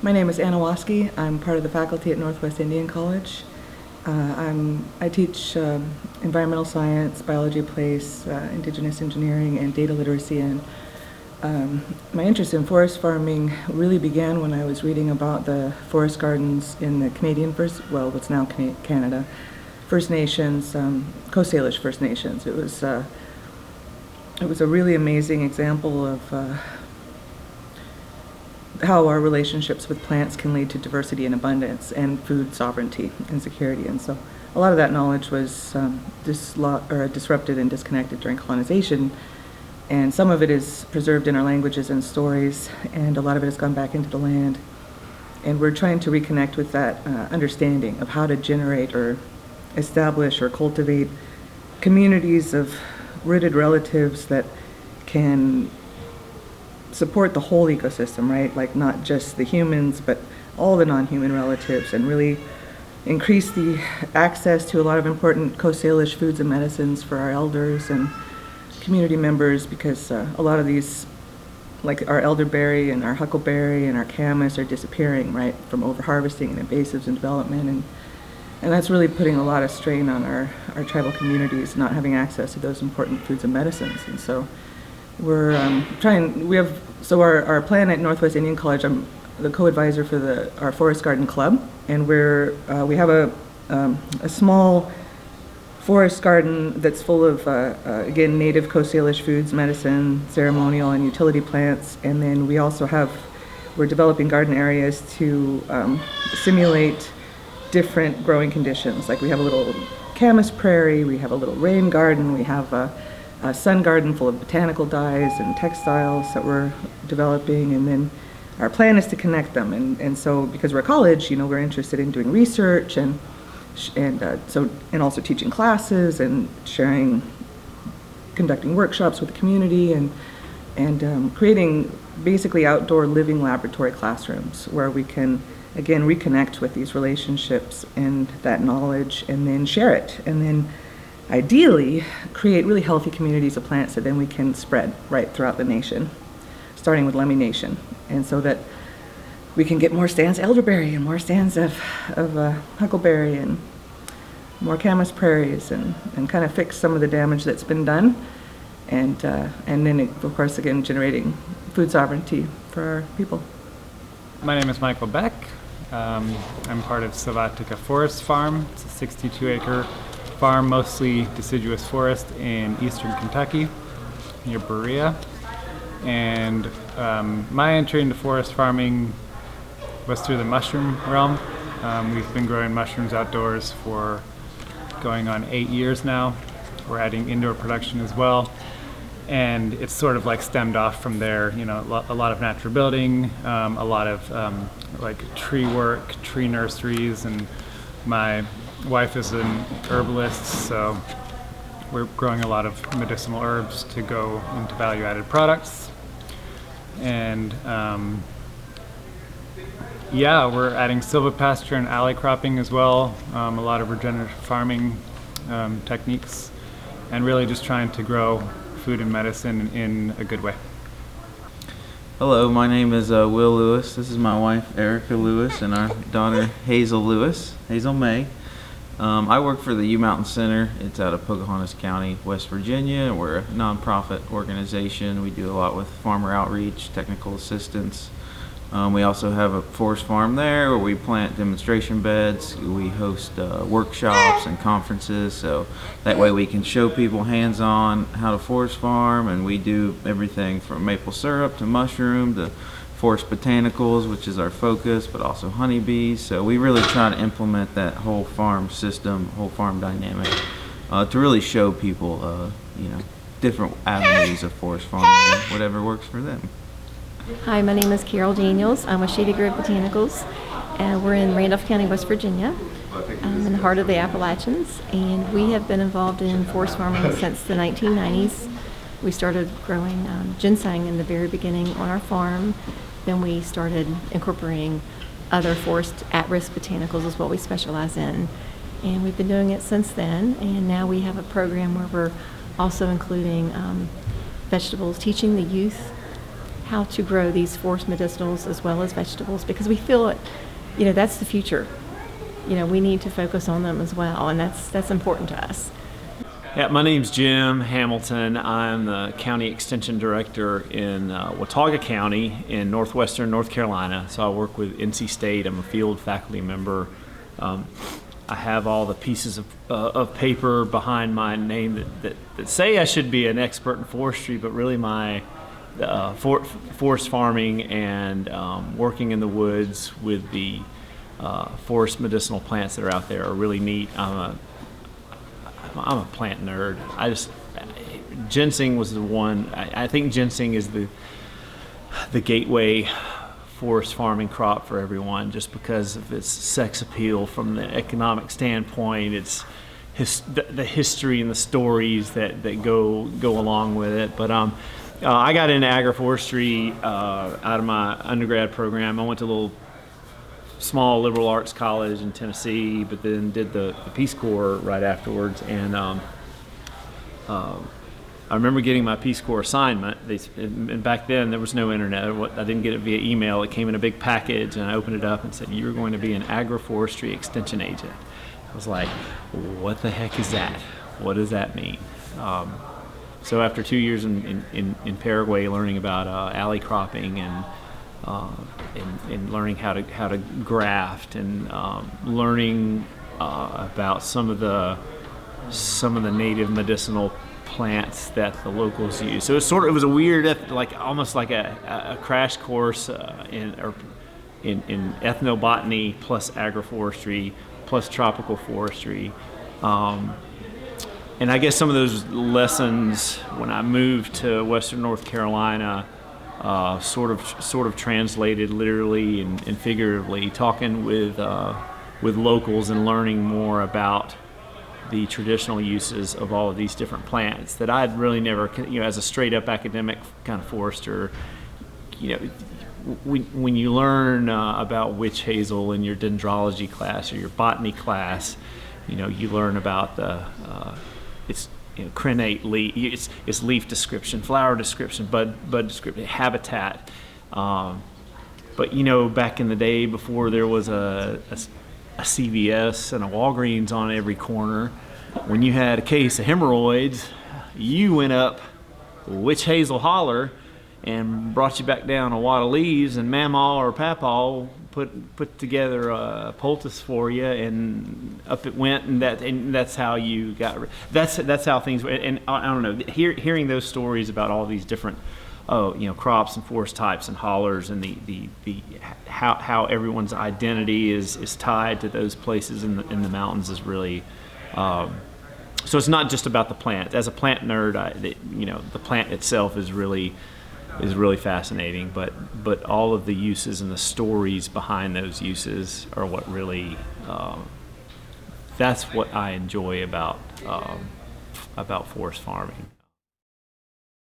My name is Anna Waski. I'm part of the faculty at Northwest Indian College. I teach environmental science, biology of place, indigenous engineering, and data literacy. And my interest in forest farming really began when I was reading about the forest gardens in the Canadian what's now Canada, First Nations, Coast Salish First Nations. It was a really amazing example of how our relationships with plants can lead to diversity and abundance and food sovereignty and security. And so a lot of that knowledge was disrupted and disconnected during colonization. And some of it is preserved in our languages and stories, and a lot of it has gone back into the land. And we're trying to reconnect with that understanding of how to generate or establish or cultivate communities of rooted relatives that can support the whole ecosystem, right? Like not just the humans, but all the non-human relatives, and really increase the access to a lot of important Coast Salish foods and medicines for our elders and community members, because a lot of these, like our elderberry and our huckleberry and our camas, are disappearing, right, from overharvesting and invasives and development, and that's really putting a lot of strain on our tribal communities, not having access to those important foods and medicines. And so we're our plan at Northwest Indian College, I'm the co-advisor for our Forest Garden Club, and we have a small forest garden that's full of, again, native Coast Salish foods, medicine, ceremonial, and utility plants. And then we're developing garden areas to simulate different growing conditions. Like we have a little camas prairie, we have a little rain garden, we have a sun garden full of botanical dyes and textiles that we're developing, and then our plan is to connect them. And so because we're a college, we're interested in doing research and also teaching classes and conducting workshops with the community and creating basically outdoor living laboratory classrooms where we can again reconnect with these relationships and that knowledge, and then share it, and then ideally create really healthy communities of plants that then we can spread right throughout the nation, starting with Lummi Nation, and so that we can get more stands of elderberry and more stands of huckleberry and more camas prairies, and kind of fix some of the damage that's been done, and then of course again generating food sovereignty for our people. My name is Michael Beck. I'm part of Silvatica Forest Farm. It's a 62-acre farm, mostly deciduous forest in eastern Kentucky, near Berea. And my entry into forest farming was through the mushroom realm. We've been growing mushrooms outdoors for going on 8 years now. We're adding indoor production as well. And it's sort of like stemmed off from there, a lot of natural building, a lot of like tree work, tree nurseries, and my wife is an herbalist, so we're growing a lot of medicinal herbs to go into value-added products. And we're adding silvopasture and alley cropping as well, a lot of regenerative farming techniques, and really just trying to grow food and medicine in a good way. Hello, my name is Will Lewis. This is my wife, Erica Lewis, and our daughter, Hazel Lewis, Hazel May. I work for the U Mountain Center. It's out of Pocahontas County, West Virginia. We're a nonprofit organization. We do a lot with farmer outreach, technical assistance. We also have a forest farm there where we plant demonstration beds. We host workshops and conferences, so that way we can show people hands-on how to forest farm, and we do everything from maple syrup to mushroom to forest botanicals, which is our focus, but also honeybees. So we really try to implement that whole farm system, whole farm dynamic, to really show people, different avenues of forest farming and whatever works for them. Hi, my name is Carol Daniels. I'm with Shady Grove Botanicals, and we're in Randolph County, West Virginia, in the heart of the Appalachians, and we have been involved in forest farming since the 1990s. We started growing ginseng in the very beginning on our farm. Then we started incorporating other forest at-risk botanicals is what we specialize in, and we've been doing it since then. And now we have a program where we're also including vegetables, teaching the youth how to grow these forest medicinals as well as vegetables, because we feel it, that's the future. We need to focus on them as well, and that's important to us. Yeah, my name's Jim Hamilton. I'm the County Extension Director in Watauga County in northwestern North Carolina. So I work with NC State. I'm a field faculty member. I have all the pieces of paper behind my name that say I should be an expert in forestry, but really my forest farming and working in the woods with the forest medicinal plants that are out there are really neat. I'm a plant nerd. Ginseng was the one. I think ginseng is the gateway forest farming crop for everyone, just because of its sex appeal from the economic standpoint. It's the history and the stories that go along with it. But I got into agroforestry out of my undergrad program. I went to a little small liberal arts college in Tennessee, but then did the Peace Corps right afterwards. And I remember getting my Peace Corps assignment. And back then there was no internet. I didn't get it via email. It came in a big package, and I opened it up and said, "You're going to be an agroforestry extension agent." I was like, "What the heck is that? What does that mean?" So after 2 years in Paraguay, learning about alley cropping and learning how to graft and learning about some of the native medicinal plants that the locals use. So it was a weird, almost like a crash course in ethnobotany plus agroforestry plus tropical forestry. And I guess some of those lessons when I moved to Western North Carolina sort of translated literally and figuratively, talking with locals and learning more about the traditional uses of all of these different plants that I'd really never, as a straight up academic kind of forester, when you learn about witch hazel in your dendrology class or your botany class, you learn about its crenate leaf, its leaf description, flower description, bud description, habitat. But back in the day before there was a CVS and a Walgreens on every corner, when you had a case of hemorrhoids, you went up witch hazel holler and brought you back down a wad of leaves, and Mamaw or Papaw put together a poultice for you, and up it went, and that's how you got. That's how things. And I don't know. Hearing those stories about all these different, crops and forest types and hollers, and the how everyone's identity is tied to those places in the mountains is really. So it's not just about the plant. As a plant nerd, the plant itself is really fascinating, but all of the uses and the stories behind those uses are what really that's what I enjoy about forest farming.